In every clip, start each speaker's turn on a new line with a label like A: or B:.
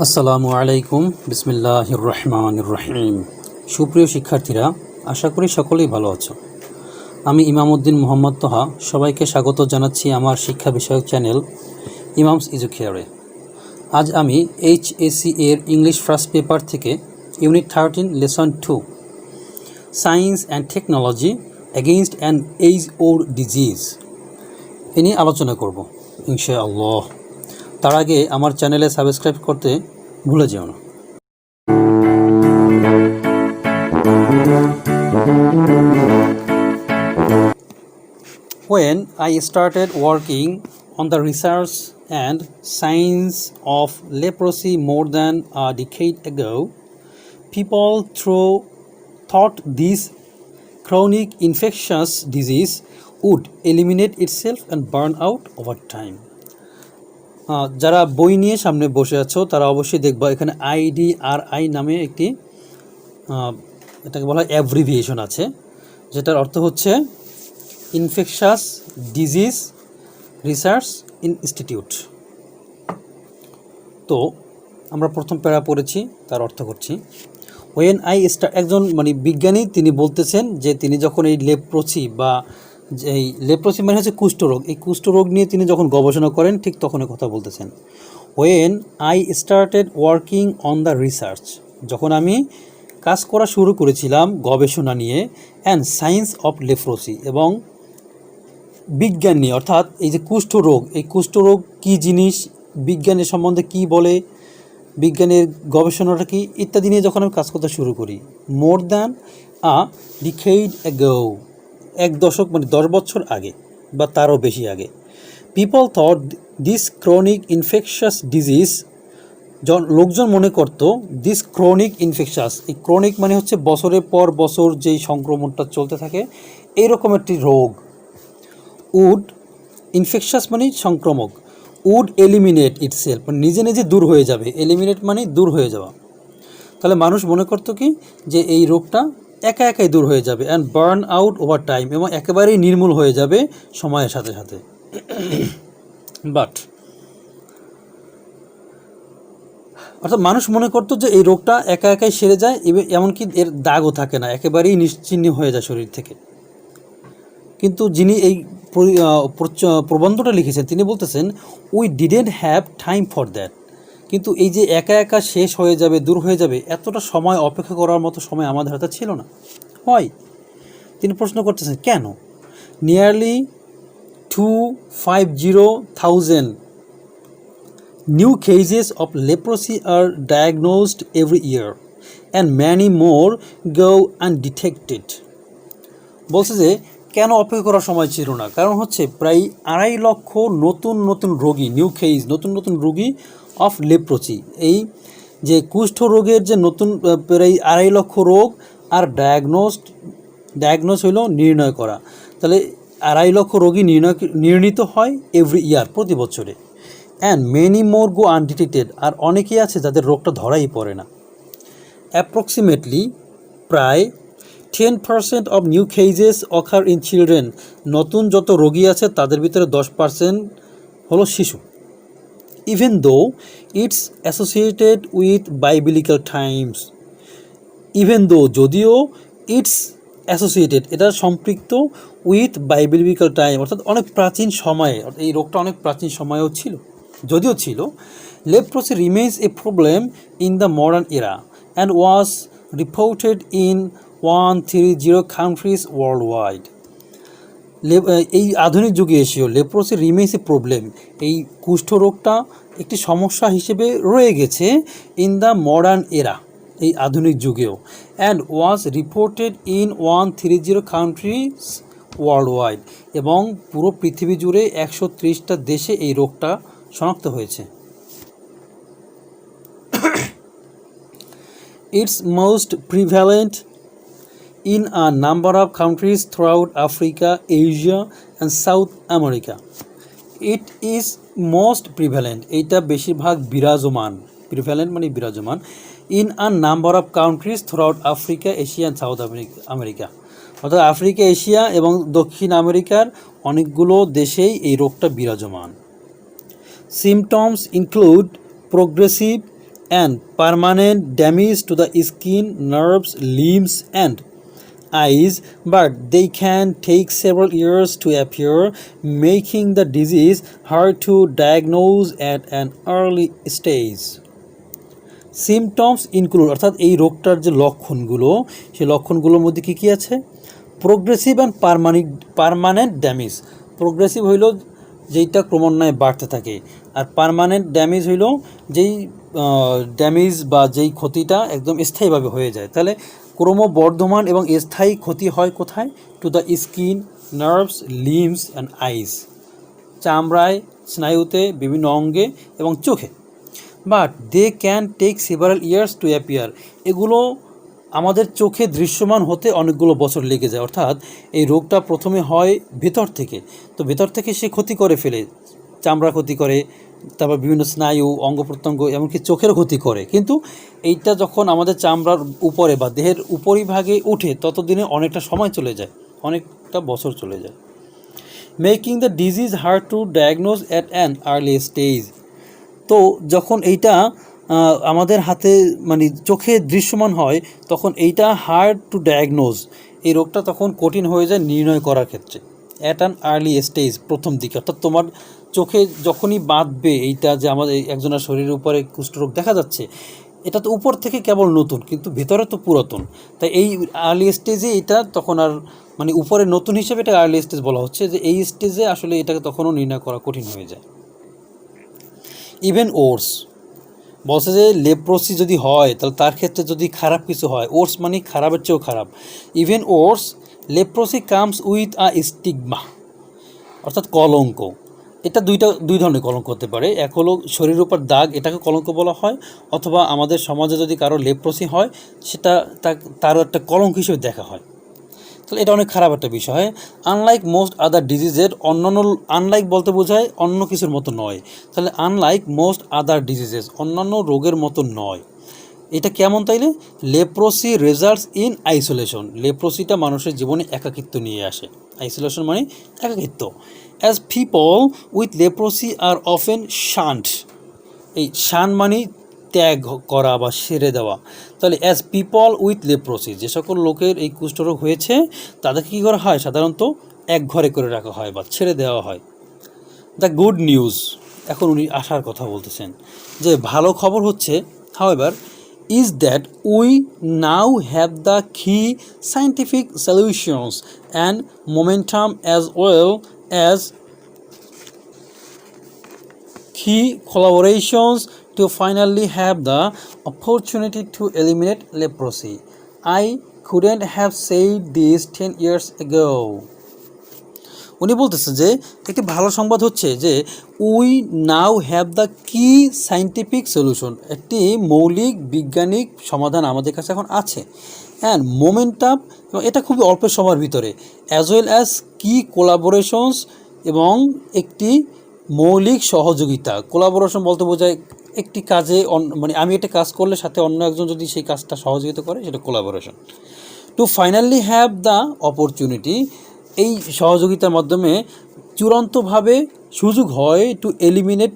A: আসসালামু আলাইকুম বিসমিল্লাহির রহমানির রহিম। সুপ্রিয় শিক্ষার্থীরা, আশা করি সকলেই ভালো আছো। আমি ইমামউদ্দিন মোহাম্মদ তোহা সবাইকে স্বাগত জানাচ্ছি আমার শিক্ষা বিষয়ক চ্যানেল ইমামস এজুকেয়ারে। আজ আমি HSC এর ইংলিশ ফার্স্ট পেপার থেকে unit 13 lesson 2 science and technology against an age old disease এ নিয়ে আলোচনা করব ইনশাআল্লাহ। তার আগে আমার চ্যানেলে সাবস্ক্রাইব করতে ভুলে যেও না। When I started working on the research and science of leprosy more than a decade ago, people thought this chronic infectious disease would eliminate itself and burn out over time. যারা বই নিয়ে সামনে বসে আছো তারা অবশ্যই দেখবা এখানে IDRI নামে একটি এটাকে বলা হয় অ্যাব্রিভিয়েশন আছে, যেটার অর্থ হচ্ছে ইনফেকশাস ডিজিজ রিসার্চ ইনস্টিটিউট। তো আমরা প্রথম প্যারা পড়েছি, তার অর্থ করছি। ওয়েন একজন বিজ্ঞানী তিনি বলতেছেন যে তিনি যখন এই লেপ্রোসি বা এই লেপ্রোসি মানে হচ্ছে কুষ্ঠরোগ, এই কুষ্ঠরোগ নিয়ে তিনি যখন গবেষণা করেন ঠিক তখনই কথা বলতেছেন। When I started working on the research, যখন আমি কাজ করা শুরু করেছিলাম গবেষণা নিয়ে, অ্যান্ড সায়েন্স অফ লেপ্রোসি, এবং বিজ্ঞান নিয়ে, অর্থাৎ এই যে কুষ্ঠরোগ, এই কুষ্ঠরোগ কী জিনিস, বিজ্ঞানের সম্বন্ধে কি বলে, বিজ্ঞানের গবেষণাটা কি ইত্যাদি নিয়ে যখন আমি কাজ করতে শুরু করি, more than a decade ago, এক দশক 10 বছর আগে বা তারও বেশি আগে, people thought this chronic infectious disease, লোকজন মনে করতো দিস ক্রনিক ইনফেকশাস, এই ক্রনিক মানে হচ্ছে বছরের পর বছর যেই সংক্রমণটা চলতে থাকে এইরকম একটি রোগ, উড ইনফেকশাস মানে সংক্রমক, উড এলিমিনেট ইটসেলফ মানে নিজে নিজে দূর হয়ে যাবে, এলিমিনেট মানে দূর হয়ে যাওয়া। তাহলে মানুষ মনে করতো কি যে এই রোগটা একা একাই দূর হয়ে যাবে, and burn out over time, এবং একেবারেই নির্মূল হয়ে যাবে সময়ের সাথে সাথে। বাট অর্থাৎ মানুষ মনে করতো যে এই রোগটা একা একাই সেরে যায়, এমনকি এর দাগও থাকে না, একেবারেই নিশ্চিহ্ন হয়ে যায় শরীর থেকে। কিন্তু যিনি এই প্রবন্ধটা লিখেছেন তিনি বলতেছেন we didn't have time for that, কিন্তু এই যে একা একা শেষ হয়ে যাবে, দূর হয়ে যাবে, এতটা সময় অপেক্ষা করার মতো সময় আমাদের হাতে ছিল না। হয় তিনি প্রশ্ন করতেছেন কেন? Nearly 250,000 new cases of leprosy are diagnosed every year and many more go undetected. বলছে যে কেন অপেক্ষা করার সময় ছিল না, কারণ হচ্ছে প্রায় 2.5 লক্ষ নতুন নতুন রোগী, নিউ কেস, নতুন নতুন রোগী অফ লেপ্রোসি, এই যে কুষ্ঠ রোগের যে নতুন প্রায় 2.5 লক্ষ রোগ, আর ডায়াগনোজ হইল নির্ণয় করা, তাহলে 2.5 লক্ষ রোগী নির্ণীত হয় এভরি ইয়ার, প্রতি বছরে। And many more go undetected, আর অনেকেই আছে যাদের রোগটা ধরাই পড়ে না। অ্যাপ্রক্সিমেটলি প্রায় 10% of new cases occur in children, নতুন যত রোগী আছে তাদের ভিতরে 10% হলো শিশু। Even though it's associated with biblical times, even though যদিও, ইটস অ্যাসোসিয়েটেড এটা সম্পৃক্ত, উইথ বাইবেলিক্যাল টাইম অর্থাৎ অনেক প্রাচীন সময়ে, এই রোগটা অনেক প্রাচীন সময়েও ছিল, যদিও ছিল। Leprosy remains a problem in the modern era and was reported in 130 countries world wide. এই আধুনিক যুগে এসেও লেপ্রোসি রিমেইন্স এ প্রবলেম, এই কুষ্ঠরোগটা একটি সমস্যা হিসেবে রয়ে গেছে ইন দ্য মডার্ন এরা, এই আধুনিক যুগেও, and was reported in 130 countries world wide, এবং পুরো পৃথিবী জুড়ে 130টা দেশে এই রোগটা শনাক্ত হয়েছে। It's most prevalent in a number of countries throughout Africa, Asia and South America. It is most prevalent, এটা বেশিরভাগ বিরাজমান, প্রিভ্যালেন্ট মানে বিরাজমান, in a number of countries throughout Africa, Asia and South America, অর্থাৎ আফ্রিকা, এশিয়া এবং দক্ষিণ আমেরিকার অনেকগুলো দেশেই এই রোগটা বিরাজমান। Symptoms include progressive and permanent damage to the skin, nerves, limbs, and eyes, but they can take several years to appear, making the disease hard to diagnose at an early stage. Symptoms include, অর্থাৎ এই রোগটার যে লক্ষণগুলো, সেই লক্ষণগুলোর মধ্যে কী কী আছে? Progressive and permanent damage. Progressive হইল যেইটা ক্রমান্বয়ে বাড়তে থাকে, আর পারমানেন্ট ড্যামেজ হইল যেই ড্যামেজ বা যেই ক্ষতিটা একদম স্থায়ীভাবে হয়ে যায়। তাহলে ক্রমবর্ধমান এবং স্থায়ী ক্ষতি হয় কোথায়? To the skin, nerves, limbs and eyes, চামড়ায়, স্নায়ুতে, বিভিন্ন অঙ্গে এবং চোখে। But they can take several years to appear, এগুলো আমাদের চোখে দৃশ্যমান হতে অনেকগুলো বছর লেগে যায়। অর্থাৎ এই রোগটা প্রথমে হয় ভেতর থেকে, তো ভেতর থেকে সে ক্ষতি করে ফেলে, চামড়া ক্ষতি করে, তারপর বিভিন্ন স্নায়ু, অঙ্গ প্রত্যঙ্গ, এমনকি চোখেরও ক্ষতি করে। কিন্তু এইটা যখন আমাদের চামড়ার উপরে বা দেহের উপরিভাগে উঠে, ততদিনে অনেকটা সময় চলে যায়, অনেকটা বছর চলে যায়। Making the disease hard to diagnose at an early stage, তো যখন এইটা আমাদের হাতে মানে চোখে দৃশ্যমান হয়, তখন এইটা হার্ড টু ডায়াগনোজ, এই রোগটা তখন কঠিন হয়ে যায় নির্ণয় করার ক্ষেত্রে। অ্যাট অ্যান আর্লি স্টেজ, প্রথম দিকে, অর্থাৎ তোমার চোখে যখনই বাঁধবে এইটা যে আমাদের একজনের শরীরের উপরে কুষ্ঠরোগ দেখা যাচ্ছে, এটা তো উপর থেকে কেবল নতুন, কিন্তু ভেতরে তো পুরাতন। তাই এই আর্লি স্টেজে এটা তখন আর মানে উপরে নতুন হিসেবে এটা আর্লি স্টেজ বলা হচ্ছে, যে এই স্টেজে আসলে এটাকে তখনও নির্ণয় করা কঠিন হয়ে যায়। ইভেন ওর্স, বলছে যে লেপ্রোসি যদি হয়, তাহলে তার ক্ষেত্রে যদি খারাপ কিছু হয়, ওর্স মানে খারাপের চেয়েও খারাপ। Even worse, leprosy comes with a stigma, অর্থাৎ কলঙ্ক। এটা দুই ধরনের কলঙ্ক হতে পারে। এক হলো শরীরের উপর দাগ, এটাকে কলঙ্ক বলা হয়, অথবা আমাদের সমাজে যদি কারো লেপ্রোসি হয়, সেটা তারও একটা কলঙ্ক হিসেবে দেখা হয়। তাহলে এটা অনেক খারাপ একটা বিষয়। আনলাইক মোস্ট আদার ডিজিজের, অন্যান্য, আনলাইক বলতে বোঝায় অন্য কিছুর মতো নয়। তাহলে আনলাইক মোস্ট আদার ডিজিজেস, অন্যান্য রোগের মতো নয়। এটা কেমন তাইলে? লেপ্রোসি রেজাল্টস ইন আইসোলেশন, লেপ্রোসিটা মানুষের জীবনে একাকিত্ব নিয়ে আসে। আইসোলেশন মানে একাকিত্ব। As people with leprosy are often shunt, এই শান মানে ত্যাগ করা বা সেরে দেওয়া। তাহলে অ্যাজ পিপল উইথ লেপ্রোসি, যে সকল লোকের এই কুষ্ঠরোগ হয়েছে তাদেরকে কী করা হয়? সাধারণত এক ঘরে করে রাখা হয় বা ছেড়ে দেওয়া হয়। দ্য গুড নিউজ, এখন উনি আশার কথা বলতেছেন, যে ভালো খবর হচ্ছে, however, is that we now have the key scientific solutions and momentum, as well as key collaborations to finally have the opportunity to eliminate leprosy. I couldn't have said this 10 years ago. উনি বলতেছে যে একটি ভালো সংবাদ হচ্ছে যে we now have the কি scientific solution, একটি মৌলিক বৈজ্ঞানিক সমাধান আমাদের কাছে এখন আছে। অ্যান্ড মোমেন্টাম, এবং এটা খুবই অল্প সময়ের ভিতরে। অ্যাজ ওয়েল অ্যাজ কি কোলাবোরেশনস, এবং একটি মৌলিক সহযোগিতা। কোলাবোরেশন বলতে বোঝায় একটি কাজে মানে আমি একটা কাজ করলে সাথে অন্য একজন যদি সেই কাজটা সহযোগিতা করে, সেটা collaboration. To finally have the opportunity, এই সহযোগিতার মাধ্যমে চূড়ান্তভাবে সুযোগ হয় টু এলিমিনেট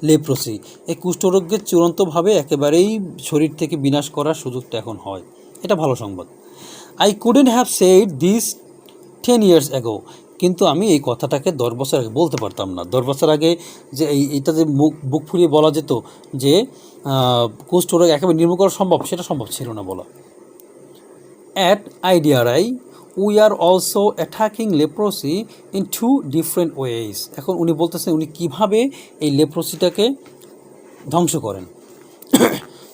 A: লেপ্রোসি, এই কুষ্ঠরোগের চূড়ান্তভাবে একেবারেই শরীর থেকে বিনাশ করার সুযোগটা এখন হয়। এটা ভালো সংবাদ। I couldn't have said this 10 years ago, কিন্তু আমি এই কথাটাকে 10 বছর আগে বলতে পারতাম না। 10 বছর আগে যে এইটা যে বুক ফুলিয়ে বলা যেত যে কুষ্ঠরোগ একেবারে নির্মূল করা সম্ভব, সেটা সম্ভব ছিল না বলা। At IDRI we are also attacking leprosy in 2 different ways. এখন উনি বলতেছেন উনি কীভাবে এই লেপ্রোসিটাকে ধ্বংস করেন।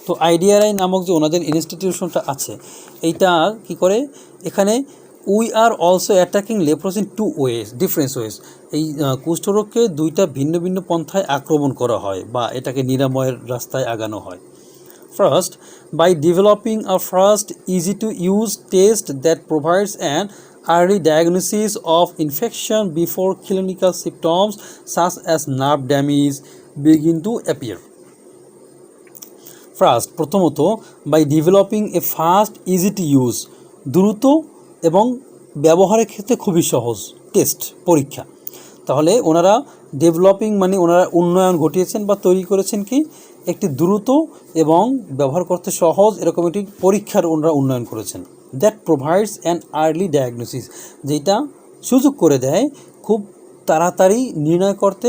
A: তো আইডিয়ারাই নামক যে ওনাদের ইনস্টিটিউশনটা আছে, এইটা কি করে, এখানে we are also attacking leprosy in 2 ways, different ways. এই কুষ্ঠরোগকে 2টা ভিন্ন ভিন্ন পন্থায় আক্রমণ করা হয় বা এটাকে নিরাময়ের রাস্তায় আগানো হয়। First, by developing a fast, easy-to-use test that provides an early diagnosis of infection before clinical symptoms such as nerve damage begin to appear. First, প্রথমত, by developing a fast, easy-to-use, দ্রুত এবং ব্যবহারের ক্ষেত্রে খুবই সহজ টেস্ট, পরীক্ষা। তাহলে ওনারা ডেভেলপিং মানে ওনারা উন্নয়ন ঘটিয়েছেন বা তৈরি করেছেন কি, একটি দ্রুত এবং ব্যবহার করতে সহজ এরকম একটি পরীক্ষার ওনারা উন্নয়ন করেছেন। That provides an early diagnosis, যেটা সুযোগ করে দেয় খুব তাড়াতাড়ি নির্ণয় করতে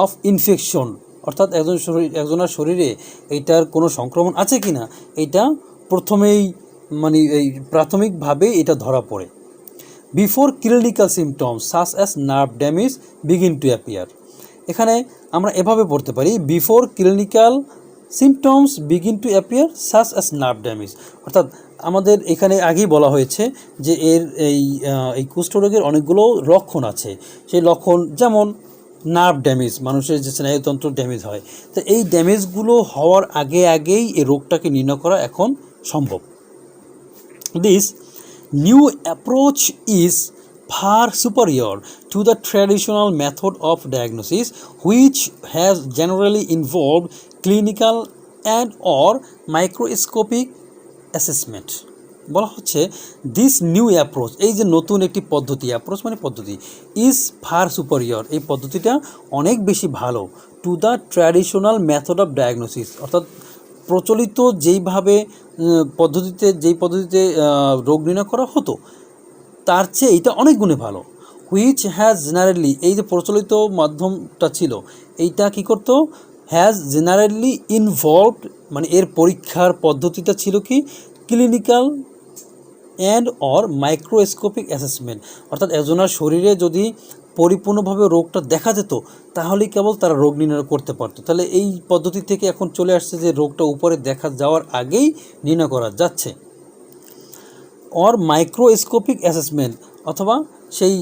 A: অফ ইনফেকশন, অর্থাৎ একজনের শরীরে এইটার কোনো সংক্রমণ আছে কি না এটা প্রথমেই মানে এই প্রাথমিকভাবে এটা ধরা পড়ে। Before clinical symptoms such as nerve damage begin to appear. এখানে আমরা এভাবে পড়তে পারি, before clinical symptoms begin to appear such as nerve damage, অর্থাৎ আমাদের এখানে আগেই বলা হয়েছে যে এই কুষ্ঠরোগের অনেকগুলো লক্ষণ আছে। সেই লক্ষণ যেমন নার্ভ ড্যামেজ, মানুষের যে স্নায়ুতন্ত্র ড্যামেজ হয়, তো এই ড্যামেজগুলো হওয়ার আগেই এই রোগটাকে নির্ণয় করা এখন সম্ভব। This new approach is far superior to the traditional method of diagnosis, which has generally involved clinical and or microscopic assessment. বলা হচ্ছে দিস নিউ অ্যাপ্রোচ, এই যে নতুন একটি পদ্ধতি, অ্যাপ্রোচ মানে পদ্ধতি, ইজ ফার সুপারিয়র, এই পদ্ধতিটা অনেক বেশি ভালো, to the traditional method of diagnosis, অর্থাৎ প্রচলিত যেই পদ্ধতিতে রোগ নির্ণয় করা হতো তার চেয়ে এইটা অনেক গুণে ভালো। হুইচ হ্যাজ জেনারেলি, এই যে প্রচলিত মাধ্যমটা ছিল এইটা কী করতো, হ্যাজ জেনারেলি ইনভলভড, মানে এর পরীক্ষার পদ্ধতিটা ছিল কি clinical and or microscopic assessment, অর্থাৎ একজনের শরীরে যদি পরিপূর্ণভাবে রোগটা দেখা যেত তাহলেই কেবল তারা রোগ নির্ণয় করতে পারতো। তাহলে এই পদ্ধতি থেকে এখন চলে আসছে যে রোগটা উপরে দেখা যাওয়ার আগেই নির্ণয় করা যাচ্ছে। অর মাইক্রোস্কোপিক অ্যাসেসমেন্ট, অথবা সেই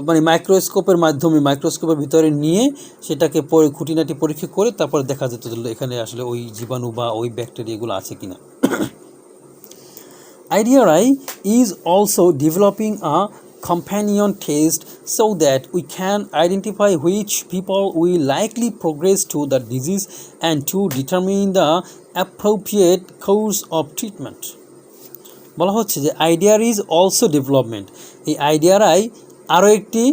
A: মানে মাইক্রোস্কোপের মাধ্যমে মাইক্রোস্কোপের ভিতরে নিয়ে সেটাকে খুঁটিনাটি পরীক্ষা করে তারপরে দেখা যেত এখানে আসলে ওই জীবাণু বা ওই ব্যাকটেরিয়াগুলো আছে কিনা। IDRI is also developing a companion test so that we can identify which people will likely progress to the disease and to determine the appropriate course of treatment. বলা হচ্ছে যে IDRI is also development, এই IDRI আরও একটি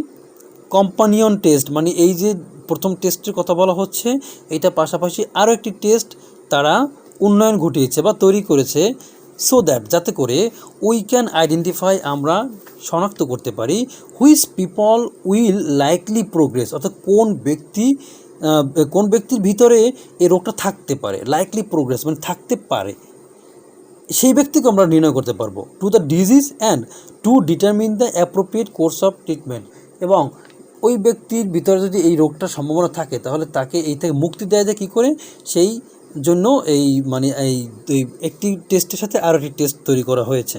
A: companion test, মানে এই যে প্রথম টেস্টের কথা বলা হচ্ছে এটা পাশাপাশি আরও একটি টেস্ট তারা উন্নয়ন ঘটিয়েছে বা তৈরি করেছে, সো দ্যাট, যাতে করে উই ক্যান আইডেন্টিফাই, আমরা শনাক্ত করতে পারি, which people will likely progress, অর্থাৎ কোন ব্যক্তির ভিতরে এই রোগটা থাকতে পারে, লাইকলি প্রোগ্রেস মানে থাকতে পারে, সেই ব্যক্তিকে আমরা নির্ণয় করতে পারবো, to the disease and to determine the appropriate course of treatment, এবং ওই ব্যক্তির ভিতরে যদি এই রোগটার সম্ভাবনা থাকে তাহলে তাকে এই থেকে মুক্তি দেওয়া যায় কী করে, সেই জন্য এই মানে এই একটি টেস্টের সাথে আরও একটি টেস্ট তৈরি করা হয়েছে।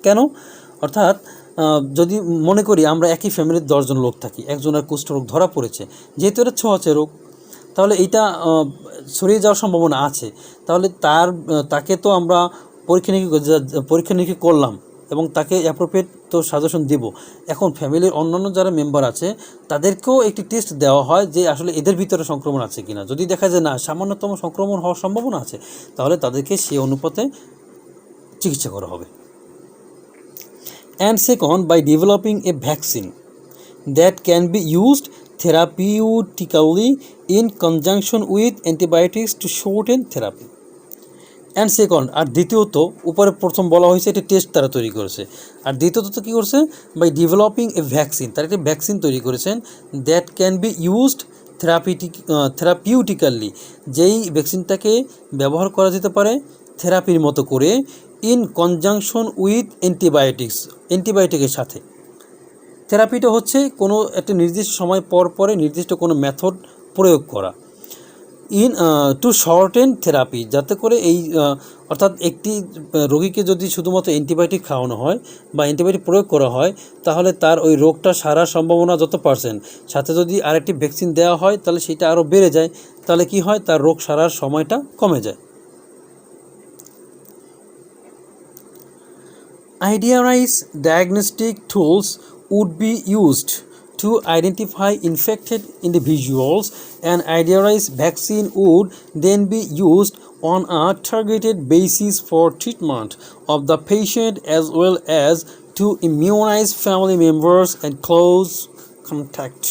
A: কেন? অর্থাৎ যদি মনে করি আমরা একই ফ্যামিলির 10 জন লোক থাকি, একজনের কুষ্ঠরোগ ধরা পড়েছে, যেহেতু এটা ছোঁয়াচে রোগ তাহলে এইটা ছড়িয়ে যাওয়ার সম্ভাবনা আছে, তাহলে তাকে তো আমরা পরীক্ষা নিরীক্ষা করলাম এবং তাকে অ্যাপ্রোপ্রিয়েট তো সাজেশন দেব। এখন ফ্যামিলির অন্যান্য যারা মেম্বার আছে তাদেরকেও একটি টেস্ট দেওয়া হয় যে আসলে এদের ভিতরে সংক্রমণ আছে কিনা, যদি দেখা যায় না সামান্যতম সংক্রমণ হওয়ার সম্ভাবনা আছে তাহলে তাদেরকে সেই অনুপাতে চিকিৎসা করা হবে। And second, by developing a vaccine that can be used therapeutically in conjunction with antibiotics to shorten therapy. And second, আর দ্বিতীয়ত, উপরে প্রথম বলা হয়েছে একটি টেস্ট তারা তৈরি করেছে, আর দ্বিতীয়ত তো কী করছে, বাই ডেভেলপিং এ ভ্যাকসিন, তারা একটি ভ্যাকসিন তৈরি করেছেন, দ্যাট ক্যান বি ইউজড থেরাপিউটিক্যালি, যেই ভ্যাকসিনটাকে ব্যবহার করা যেতে পারে থেরাপির মতো করে, ইন কনজাংশন উইথ অ্যান্টিবায়োটিকের সাথে। থেরাপিটা হচ্ছে কোনো একটা নির্দিষ্ট সময় পরে নির্দিষ্ট কোনো মেথড প্রয়োগ করা, টু শর্টেন থেরাপি, যাতে করে এই অর্থাৎ একটি রোগীকে যদি শুধুমাত্র অ্যান্টিবায়োটিক খাওয়ানো হয় বা অ্যান্টিবায়োটিক প্রয়োগ করা হয় তাহলে তার ওই রোগটা সারার সম্ভাবনা যত পার্সেন্ট, সাথে যদি আরেকটি ভ্যাকসিন দেওয়া হয় তাহলে সেটা আরও বেড়ে যায়, তাহলে কি হয়, তার রোগ সারার সময়টা কমে যায়। IDRI's diagnostic tools would be used to identify infected individuals, and IDRI's vaccine would then be used on a targeted basis for treatment of the patient as well as to immunize family members and close contact.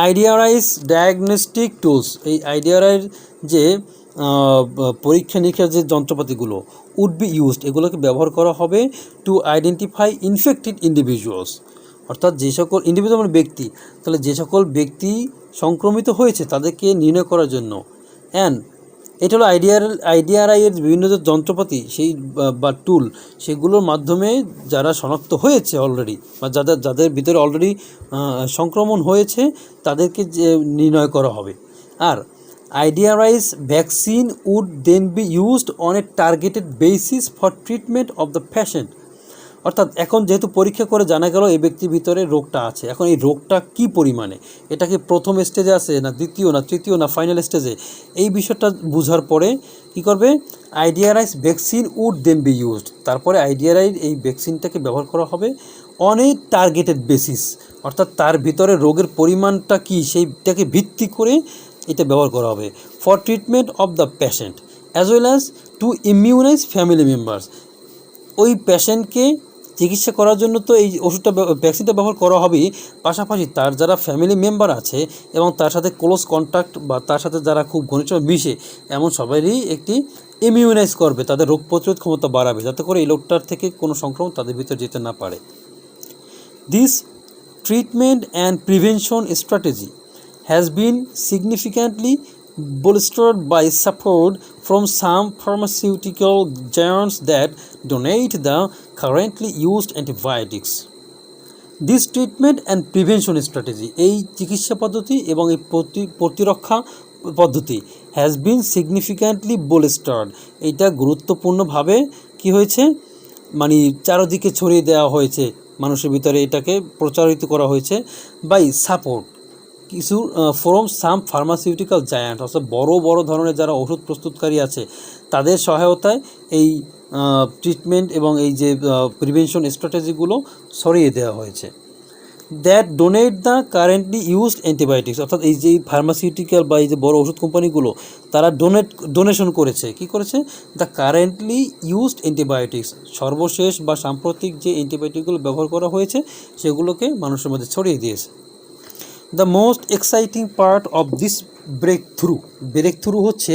A: IDRI's diagnostic tools, এই IDRI'র যে পরীক্ষা নিরীক্ষার যে যন্ত্রপাতিগুলো would be used, এগুলোকে ব্যবহার করা হবে to identify infected individuals, অর্থাৎ যে সকল ইন্ডিভিজুয়াল মানে ব্যক্তি, তাহলে যে সকল ব্যক্তি সংক্রমিত হয়েছে তাদেরকে নির্ণয় করার জন্য। অ্যান্ড এটা হলো আইডিআরআই এর বিভিন্ন যে যন্ত্রপাতি সেই বা টুল, সেগুলোর মাধ্যমে যারা শনাক্ত হয়েছে অলরেডি বা যাদের ভিতরে অলরেডি সংক্রমণ হয়েছে তাদেরকে যে নির্ণয় করা হবে। আর IDRI's vaccine would then be used on a targeted basis for treatment of the patient, অর্থাৎ এখন যেহেতু পরীক্ষা করে জানা গেল এই ব্যক্তির ভিতরে রোগটা আছে, এখন এই রোগটা কী পরিমাণে, এটা কি প্রথম স্টেজে আছে না দ্বিতীয় না তৃতীয় না ফাইনাল স্টেজে, এই বিষয়টা বোঝার পরে কী করবে, IDRI's vaccine would then be used, তারপরে আইডিআরআই এই ভ্যাকসিনটাকে ব্যবহার করা হবে অন এ টার্গেটেড বেসিস, অর্থাৎ তার ভিতরে রোগের পরিমাণটা কী সেইটাকে ভিত্তি করে এটা ব্যবহার করা হবে for treatment of the patient as well as to immunize family members. ওই পেশেন্টকে চিকিৎসা করার জন্য তো এই ওষুধটা ভ্যাকসিনটা ব্যবহার করা হবেই, পাশাপাশি তার যারা ফ্যামিলি মেম্বার আছে এবং তার সাথে ক্লোজ কন্ট্যাক্ট বা তার সাথে যারা খুব ঘনিষ্ঠভাবে মিশে এমন সবারই একটি ইমিউনাইজ করবে, তাদের রোগ প্রতিরোধ ক্ষমতা বাড়াবে যাতে করে এই লোকটার থেকে কোনো সংক্রমণ তাদের ভিতরে যেতে না পারে। This treatment and prevention strategy has been significantly bolstered by support from some pharmaceutical giants that donate the currently used antibiotics. This treatment and prevention strategy, এই চিকিৎসা পদ্ধতি এবং এই প্রতিরক্ষা পদ্ধতি has been significantly bolstered, এইটা গুরুত্বপূর্ণভাবে কি হয়েছে, মানে চারদিকে ছড়িয়ে দেওয়া হয়েছে, মানুষের ভিতরে এটাকে প্রচারিত করা হয়েছে বাই সাপোর্ট কিছু ফ্রম সাম ফার্মাসিউটিক্যাল জায়ান্ট, অর্থাৎ বড় বড় ধরনের যারা ওষুধ প্রস্তুতকারী আছে তাদের সহায়তায় এই ট্রিটমেন্ট এবং এই যে প্রিভেনশন স্ট্র্যাটেজিগুলো ছড়িয়ে দেওয়া হয়েছে। That donate the currently used antibiotics, অর্থাৎ এই যে ফার্মাসিউটিক্যাল বা এই যে বড় ওষুধ কোম্পানিগুলো তারা ডোনেশন করেছে, কি করেছে, দ্য কারেন্টলি ইউজড অ্যান্টিবায়োটিক্স, সর্বশেষ বা সাম্প্রতিক যে অ্যান্টিবায়োটিকগুলো ব্যবহার করা হয়েছে সেগুলোকে মানুষের মধ্যে ছড়িয়ে দিয়েছে। The most exciting part of this breakthrough হচ্ছে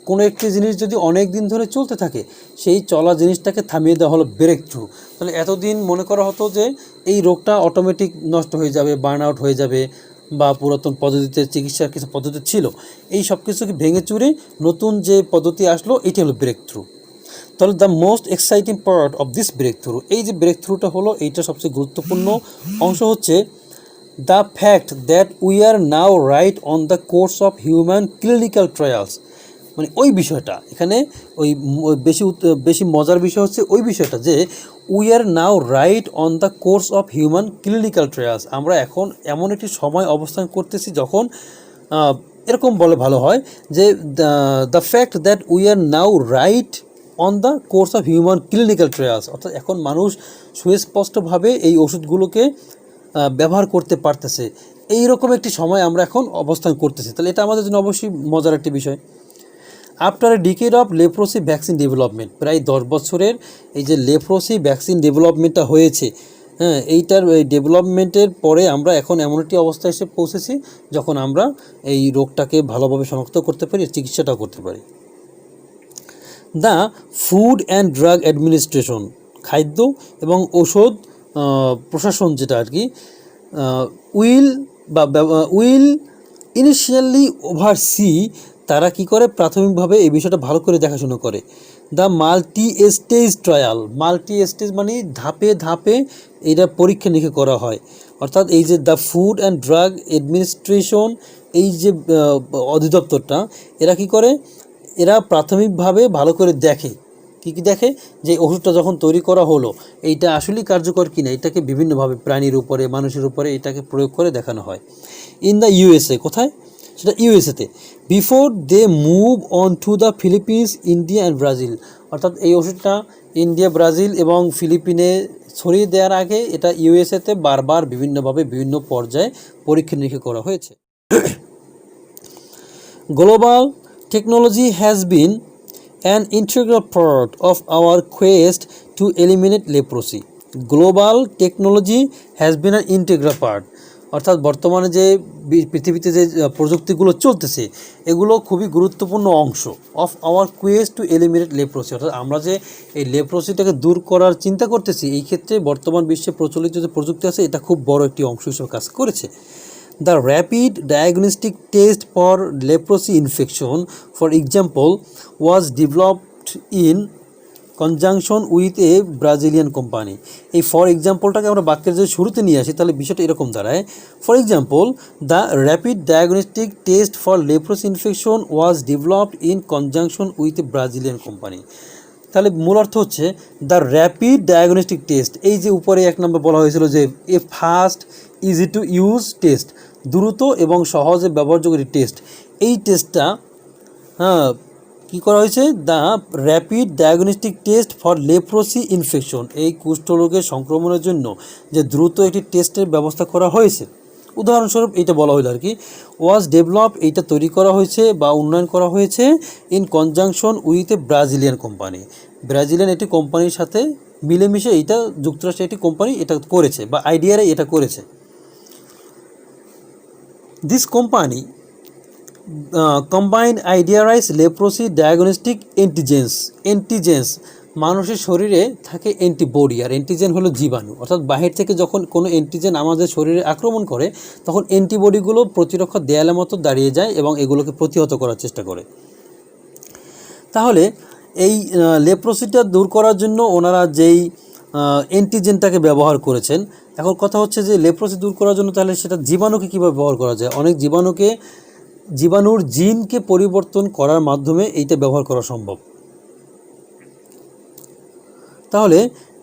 A: কোনো একটি জিনিস যদি অনেক দিন ধরে চলতে থাকে সেই চলা জিনিসটাকে থামিয়ে দেওয়া হলো ব্রেক থ্রু। তাহলে এতদিন মনে করা হতো যে এই রোগটা অটোমেটিক নষ্ট হয়ে যাবে, বার্ন আউট হয়ে যাবে, বা পুরাতন পদ্ধতিতে চিকিৎসার কিছু পদ্ধতি ছিল, এই সব কিছুকে ভেঙে চুরে নতুন যে পদ্ধতি আসলো এটি হলো ব্রেক থ্রু। তাহলে the most exciting part of this breakthrough, এই যে ব্রেক থ্রুটা হলো এইটা সবচেয়ে গুরুত্বপূর্ণ অংশ হচ্ছে the fact that we are now right on the course of human clinical trials, মানে ওই বিষয়টা এখানে ওই বেশি মজার বিষয় হচ্ছে ওই বিষয়টা যে we are now right on the course of human clinical trials, আমরা এখন এমন একটি সময় অবস্থান করতেছি যখন এরকম বলে ভালো হয় যে the fact that we are now right on the course of human clinical trials, অর্থাৎ এখন মানুষ সুস্পষ্টভাবে এই ওষুধগুলোকে ব্যবহার করতে পারতেছে, এই রকম একটি সময় আমরা এখন অবস্থান করতেছি। তাহলে এটা আমাদের জন্য অবশ্যই মজার একটি বিষয়। After a decade of leprosy vaccine development, প্রায় 10 বছরের এই যে লেপ্রোসি ভ্যাকসিন ডেভেলপমেন্টটা হয়েছে, হ্যাঁ, এইটার এই ডেভেলপমেন্টের পরে আমরা এখন এমন একটি অবস্থায় এসে পৌঁছেছি যখন আমরা এই রোগটাকে ভালোভাবে শনাক্ত করতে পারি, চিকিৎসাটাও করতে পারি। The food and drug administration, খাদ্য এবং ঔষধ প্রশাসন যেটা আর কি, উইল ইনিশিয়ালি ওভারসি, তারা কি করে প্রাথমিকভাবে এই বিষয়টা ভালো করে দেখাশোনা করে। The multi stage trial, multi stage মানে ধাপে ধাপে এটা পরীক্ষা নিরীক্ষা করা হয়, অর্থাৎ এই যে the food and drug administration এই যে অধিদপ্তরটা এরা কি করে, এরা প্রাথমিকভাবে ভালো করে দেখে, কী দেখে, যে ওষুধটা যখন তৈরি করা হলো এইটা আসলেই কার্যকর কিনা, এটাকে বিভিন্নভাবে প্রাণীর উপরে মানুষের উপরে এটাকে প্রয়োগ করে দেখানো হয়। ইন দ্য ইউএসএ, কোথায়, সেটা ইউএসএতে, before they move on to the Philippines, India and Brazil, অর্থাৎ এই ওষুধটা ইন্ডিয়া, ব্রাজিল এবং ফিলিপিনে ছড়িয়ে দেওয়ার আগে এটা ইউএসএতে বারবার বিভিন্নভাবে বিভিন্ন পর্যায়ে পরীক্ষা নিরীক্ষা করা হয়েছে। Global technology has been an integral part of our quest to eliminate leprosy. Global technology has been an integral part, অর্থাৎ বর্তমানে যে পৃথিবীতে যে প্রযুক্তিগুলো চলতেছে এগুলো খুবই গুরুত্বপূর্ণ অংশ of our Quest two eliminate leprosy. অর্থাৎ আমরা যে এই লেপ্রোসিটাকে দূর করার চিন্তা করতেছি, এই ক্ষেত্রে বর্তমান বিশ্বে প্রচলিত যে প্রযুক্তি আছে এটা খুব বড় একটি অংশ হিসেবে কাজ করেছে। The rapid diagnostic test for leprosy infection, for example, was developed in conjunction with a Brazilian company. এই ফর এক্সাম্পলটাকে আমরা বাক্যের যদি শুরুতে নিয়ে আসি তাহলে বিষয়টা এরকম দাঁড়ায়, for example the rapid diagnostic test for leprosy infection was developed in conjunction with a Brazilian company. তাহলে মূল অর্থ হচ্ছে দ্য র্যাপিড ডায়াগনস্টিক টেস্ট, এই যে উপরে 1 নম্বর বলা হয়েছিল যে a fast easy to use test, দ্রুত এবং সহজে ব্যবহারযোগ্য টেস্ট, এই টেস্টটা কী করা হয়েছে, the rapid diagnostic test for leprosy infection, এই কুষ্ঠরোগের সংক্রমণের জন্য যে দ্রুত একটি টেস্টের ব্যবস্থা করা হয়েছে। উদাহরণস্বরূপ এইটা বলা হলো আর কি, ওয়াজ ডেভেলপ, এইটা তৈরি করা হয়েছে বা উন্নয়ন করা হয়েছে in conjunction with a Brazilian company, Brazilian একটি কোম্পানির সাথে মিলেমিশে এইটা যুক্তরাষ্ট্রের একটি কোম্পানি এটা করেছে বা আইডিয়ারে এটা করেছে। This company combined IDRI's leprosy diagnostic antigens, মানুষের শরীরে থাকে অ্যান্টিবডি, আর অ্যান্টিজেন হলো জীবাণু। অর্থাৎ বাহির থেকে যখন কোনো অ্যান্টিজেন আমাদের শরীরে আক্রমণ করে তখন অ্যান্টিবডিগুলো প্রতিরক্ষা দেয়ালের মতো দাঁড়িয়ে যায় এবং এগুলোকে প্রতিহত করার চেষ্টা করে। তাহলে এই লেপ্রোসিটা দূর করার জন্য ওনারা যেই অ্যান্টিজেনটাকে ব্যবহার করেছেন, এখন কথা হচ্ছে যে লেপ্রোসি দূর করার জন্য তাহলে সেটা জীবাণুকে কীভাবে ব্যবহার করা যায়। অনেক জীবাণুর জিনকে পরিবর্তন করার মাধ্যমে এইটা ব্যবহার করা সম্ভব। তাহলে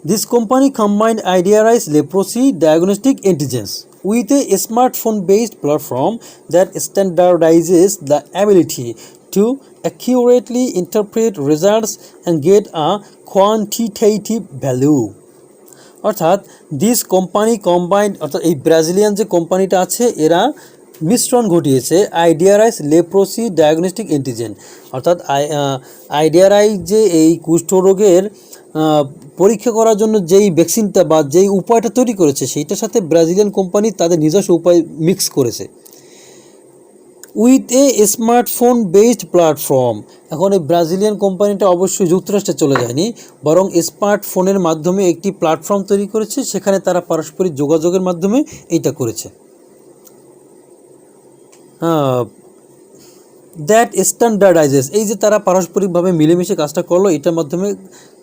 A: this company combined IDRI's leprosy diagnostic antigens with a smartphone based platform that standardises the ability to accurately interpret results and get a quantitative value। অর্থাৎ দিস কোম্পানি কম্বাইন্ড, অর্থাৎ এই ব্রাজিলিয়ান যে কোম্পানিটা আছে এরা মিশ্রণ ঘটিয়েছে আইডিয়ারাইজ লেপ্রোসি ডায়াগনস্টিক অ্যান্টিজেন, অর্থাৎ আইডিয়ারাইজ যে এই কুষ্ঠরোগের পরীক্ষা করার জন্য যেই ভ্যাকসিনটা বা যেই উপায়টা তৈরি করেছে সেইটার সাথে ব্রাজিলিয়ান কোম্পানি তাদের নিজস্ব উপায় মিক্স করেছে with a smartphone based platform. এখন এই ব্রাজিলিয়ান কোম্পানিটা অবশ্যই যুক্তরাষ্ট্রে চলে যায়নি, বরং স্মার্টফোনের মাধ্যমে একটি প্ল্যাটফর্ম তৈরি করেছে, সেখানে তারা পারস্পরিক যোগাযোগের মাধ্যমে এইটা করেছে। দ্যাট স্ট্যান্ডার্ডাইজেস, এই যে তারা পারস্পরিকভাবে মিলেমিশে কাজটা করলো এটার মাধ্যমে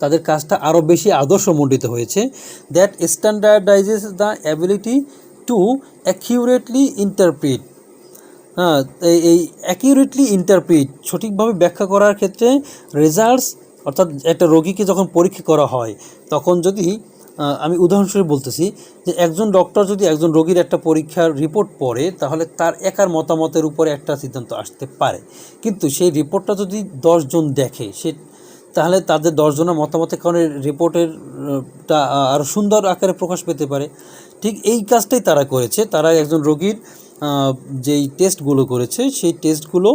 A: তাদের কাজটা আরও বেশি আদর্শমণ্ডিত হয়েছে। That standardises the ability to accurately interpret, এই অ্যাকিউরেটলি ইন্টারপ্রিট সঠিকভাবে ব্যাখ্যা করার ক্ষেত্রে রেজাল্টস, অর্থাৎ একটা রোগীকে যখন পরীক্ষা করা হয় তখন যদি আমি উদাহরণস্বরূপ বলতেছি যে একজন ডক্টর যদি একজন রোগীর একটা পরীক্ষার রিপোর্ট পড়ে তাহলে তার একার মতামতের উপরে একটা সিদ্ধান্ত আসতে পারে, কিন্তু সেই রিপোর্টটা যদি 10 জন দেখে তাহলে তাদের 10 জনের মতামতের কারণে রিপোর্টেরটা আরও সুন্দর আকারে প্রকাশ পেতে পারে। ঠিক এই কাজটাই তারা করেছে, তারা একজন রোগীর যেই টেস্টগুলো করেছে সেই টেস্টগুলো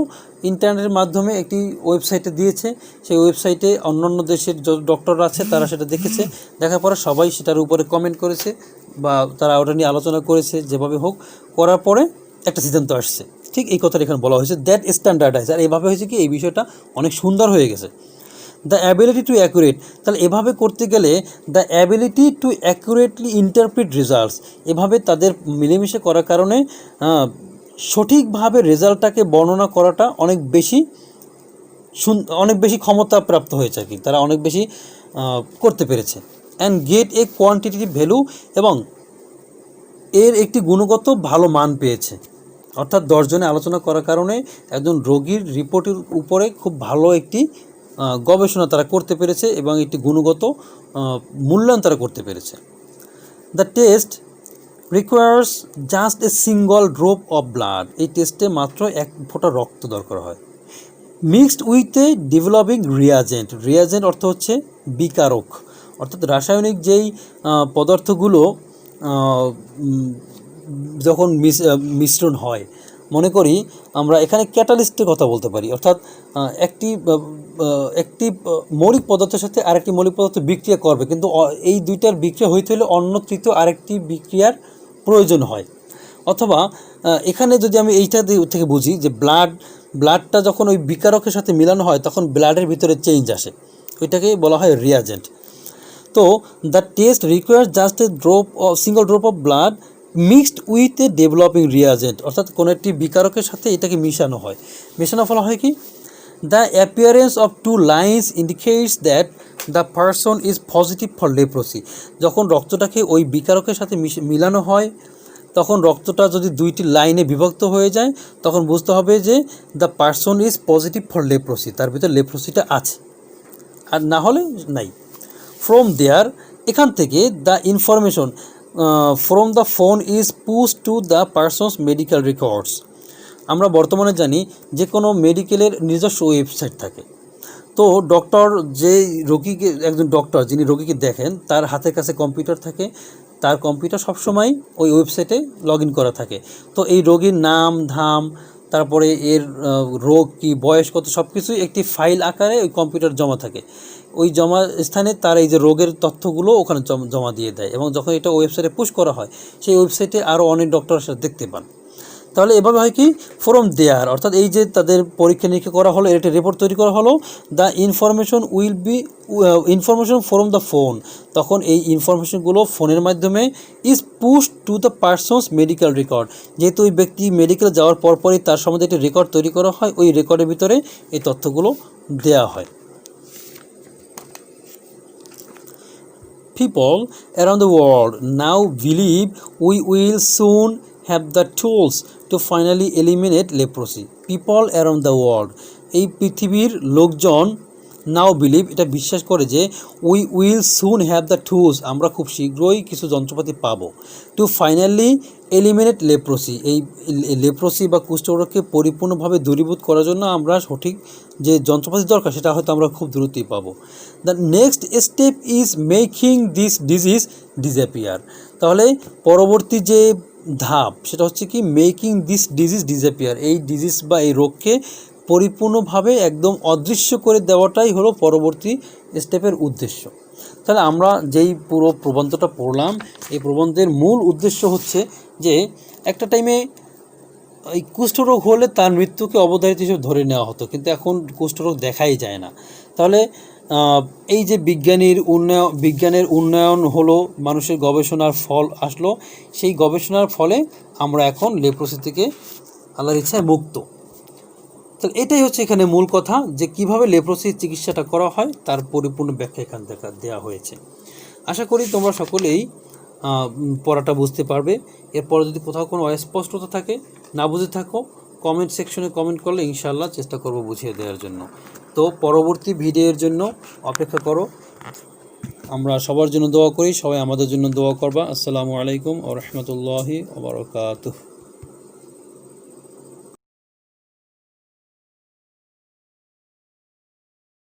A: ইন্টারনেটের মাধ্যমে একটি ওয়েবসাইটে দিয়েছে, সেই ওয়েবসাইটে অন্যান্য দেশের যত ডক্টররা আছে তারা সেটা দেখেছে, দেখার পরে সবাই সেটার উপরে কমেন্ট করেছে বা তারা ওটা নিয়ে আলোচনা করেছে, যেভাবে হোক করার পরে একটা সিদ্ধান্ত আসছে। ঠিক এই কথাটা এখানে বলা হয়েছে, দ্যাট স্ট্যান্ডার্ডাইজ, আর এভাবে হয়েছে কি এই বিষয়টা অনেক সুন্দর হয়ে গেছে। দ্য অ্যাবিলিটি টু অ্যাকুরেট, তাহলে এভাবে করতে গেলে the ability two accurately interpret results, এভাবে তাদের মিলেমিশে করার কারণে সঠিকভাবে রেজাল্টটাকে বর্ণনা করাটা অনেক বেশি ক্ষমতাপ্রাপ্ত হয়েছে আর কি, তারা অনেক বেশি করতে পেরেছে। And get A quantitative value, এবং এর একটি গুণগত ভালো মান পেয়েছে, অর্থাৎ 10 জনে আলোচনা করার কারণে একজন রোগীর রিপোর্টের উপরে খুব ভালো একটি গবেষণা তারা করতে পেরেছে এবং একটি গুণগত মূল্যায়ন তারা করতে পেরেছে। The test requires just a single drop of blood, এই টেস্টে মাত্র 1 ফোঁটা রক্ত দরকার হয়। Mixed with a developing reagent অর্থ হচ্ছে বিকারক, অর্থাৎ রাসায়নিক যেই পদার্থগুলো যখন মিশ্রণ হয়, মনে করি আমরা এখানে ক্যাটালিস্টের কথা বলতে পারি, অর্থাৎ একটি মৌলিক পদার্থের সাথে আরেকটি মৌলিক পদার্থ বিক্রিয়া করবে, কিন্তু এই দুইটার বিক্রিয়া হইতে হলে অন্য তৃতীয় আরেকটি বিক্রিয়ার প্রয়োজন হয়। অথবা এখানে যদি আমি এইটা থেকে বুঝি যে ব্লাডটা যখন ওই বিকারকের সাথে মিলানো হয় তখন ব্লাডের ভিতরে চেঞ্জ আসে, ওইটাকেই বলা হয় রিয়াজেন্ট। তো the test requires just a single drop of blood mixed with a developing reagent, অর্থাৎ কোনো একটি বিকারকের সাথে এটাকে মিশানো হয়। মেশানোর ফলে হয় কি, the appearance of two lines indicates that the person is positive for leprosy. যখন রক্তটাকে ওই বিকারকের সাথে মিলানো হয় তখন রক্তটা যদি দুইটি লাইনে বিভক্ত হয়ে যায় তখন বুঝতে হবে যে the person is positive for leprosy, তার ভিতরে লেপ্রোসিটা আছে, আর না হলে নাই। ফ্রম দেয়ার, এখান থেকে the information from the phone is push to the persons medical records. আমরা বর্তমানে জানি যে কোনো মেডিকেলের নিজস্ব ওয়েবসাইট থাকে। তো ডক্টর যে রোগীকে, একজন ডক্টর যিনি রোগীকে দেখেন তার হাতের কাছে কম্পিউটার থাকে, তার কম্পিউটার সবসময় ওই ওয়েবসাইটে লগ ইন করা থাকে। তো এই রোগীর নাম ধাম, তারপরে এর রোগ কী, বয়স কত, সব কিছুই একটি ফাইল আকারে ওই কম্পিউটার জমা থাকে। ওই জমা স্থানে তার এই যে রোগের তথ্যগুলো ওখানে জমা দিয়ে দেয়, এবং যখন এটা ওয়েবসাইটে পুশ করা হয় সেই ওয়েবসাইটে আরও অনেক ডক্টর সেটা দেখতে পান। তাহলে এভাবে হয় কি, ফ্রম দেয়ার অর্থাৎ এই যে তাদের পরীক্ষা নিরীক্ষা করা হলো, একটা রিপোর্ট তৈরি করা হলো, the information will be information from the phone, তখন এই ইনফরমেশনগুলো ফোনের মাধ্যমে is push to the persons medical record. যেহেতু ওই ব্যক্তি মেডিকেল যাওয়ার পরপরই তার সম্বন্ধে একটি রেকর্ড তৈরি করা হয়, ওই রেকর্ডের ভিতরে এই তথ্যগুলো দেওয়া হয়। People around the world now believe we will soon have the tools to finally eliminate leprosy. People around the world, এই পৃথিবীর লোকজন নাও বিলিভ, এটা বিশ্বাস করে যে we will soon have the tools, আমরা খুব শীঘ্রই কিছু যন্ত্রপাতি পাবো, টু ফাইনালি এলিমিনেট লেপ্রোসি, এই লেপ্রোসি বা কুষ্ঠরোগকে পরিপূর্ণভাবে দূরীভূত করার জন্য আমরা সঠিক যে যন্ত্রপাতি দরকার সেটা হয়তো আমরা খুব দ্রুতই পাবো। The next step is making this disease disappear, তাহলে পরবর্তী যে ধাপ সেটা হচ্ছে কি, মেকিং দিস ডিজিজ ডিসঅ্যাপিয়ার, এই ডিজিজ বা এই রোগকে পরিপূর্ণভাবে একদম অদৃশ্য করে দেওয়াটাই হলো পরবর্তী স্টেপের উদ্দেশ্য। তাহলে আমরা যেই পুরো প্রবন্ধটা পড়লাম, এই প্রবন্ধের মূল উদ্দেশ্য হচ্ছে যে একটা টাইমে এই কুষ্ঠরোগ হলে তার মৃত্যুকে অবধারিত হিসেবে ধরে নেওয়া হতো, কিন্তু এখন কুষ্ঠরোগ দেখাই যায় না। তাহলে এই যে বিজ্ঞানের উন্নয়ন হলো, মানুষের গবেষণার ফল আসলো, সেই গবেষণার ফলে আমরা এখন লেপ্রোসি থেকে আল্লাহর ইচ্ছায় মুক্ত। তাহলে এটাই হচ্ছে এখানে মূল কথা, যে কিভাবে লেপ্রোসির চিকিৎসাটা করা হয় তার পরিপূর্ণ ব্যাখ্যা এখান থেকে দেওয়া হয়েছে। আশা করি তোমরা সকলেই পড়াটা বুঝতে পারবে। এরপর যদি কোথাও কোনো অস্পষ্টতা থাকে, না বুঝে থাকো, কমেন্ট সেকশনে কমেন্ট করলে ইনশাআল্লাহ চেষ্টা করব বুঝিয়ে দেওয়ার জন্য। তো পরবর্তী ভিডিওর জন্য অপেক্ষা করো। আমরা সবার জন্য দোয়া করি, সবাই আমাদের জন্য দোয়া করবা। আসসালামু আলাইকুম ওয়া রাহমাতুল্লাহি ওয়া বারাকাতুহু।